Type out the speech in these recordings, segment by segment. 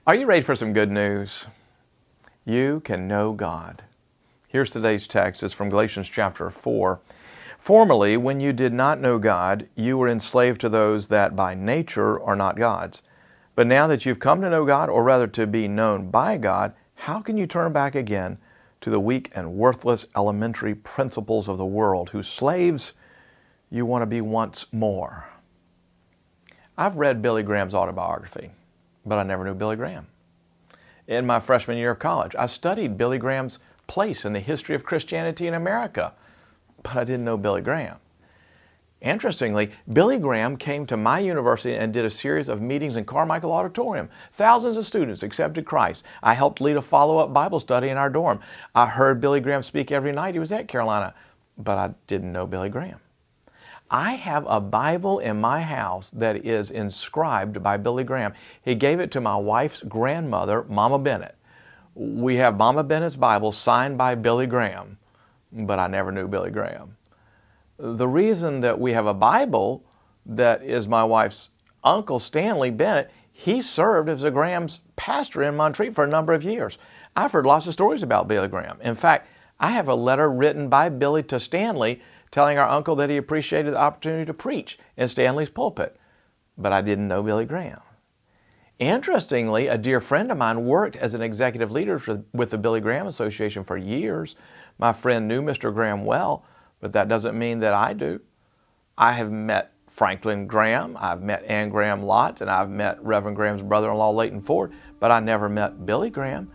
Are you ready for some good news? You can know God. Here's today's text. It's from Galatians chapter 4. Formerly, when you did not know God, you were enslaved to those that by nature are not God's. But now that you've come to know God, or rather to be known by God, how can you turn back again to the weak and worthless elementary principles of the world, whose slaves you want to be once more? I've read Billy Graham's autobiography, but I never knew Billy Graham. In my freshman year of college, I studied Billy Graham's place in the history of Christianity in America, but I didn't know Billy Graham. Interestingly, Billy Graham came to my university and did a series of meetings in Carmichael Auditorium. Thousands of students accepted Christ. I helped lead a follow-up Bible study in our dorm. I heard Billy Graham speak every night he was at Carolina, but I didn't know Billy Graham. I have a Bible in my house that is inscribed by Billy Graham. He gave it to my wife's grandmother, Mama Bennett. We have Mama Bennett's Bible signed by Billy Graham, but I never knew Billy Graham. The reason that we have a Bible that is my wife's uncle, Stanley Bennett, he served as a Graham's pastor in Montreat for a number of years. I've heard lots of stories about Billy Graham. In fact, I have a letter written by Billy to Stanley telling our uncle that he appreciated the opportunity to preach in Stanley's pulpit. But I didn't know Billy Graham. Interestingly, a dear friend of mine worked as an executive leader with the Billy Graham Association for years. My friend knew Mr. Graham well, but that doesn't mean that I do. I have met Franklin Graham, I've met Ann Graham lots, and I've met Reverend Graham's brother-in-law, Leighton Ford, but I never met Billy Graham.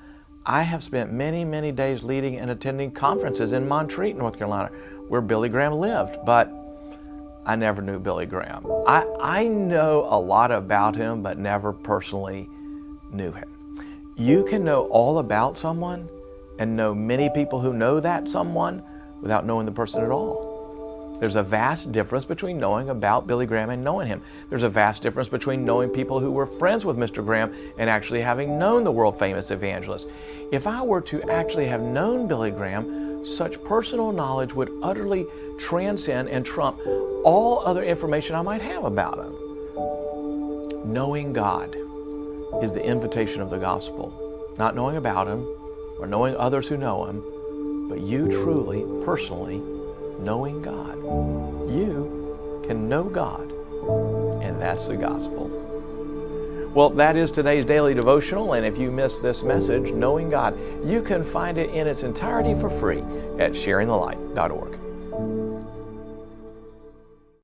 I have spent many, many days leading and attending conferences in Montreat, North Carolina, where Billy Graham lived, but I never knew Billy Graham. I know a lot about him, but never personally knew him. You can know all about someone and know many people who know that someone without knowing the person at all. There's a vast difference between knowing about Billy Graham and knowing him. There's a vast difference between knowing people who were friends with Mr. Graham and actually having known the world-famous evangelist. If I were to actually have known Billy Graham, such personal knowledge would utterly transcend and trump all other information I might have about him. Knowing God is the invitation of the gospel. Not knowing about him or knowing others who know him, but you truly, personally, knowing God. You can know God, and that's the gospel. Well, that is today's daily devotional, and if you missed this message, Knowing God, you can find it in its entirety for free at sharingthelight.org.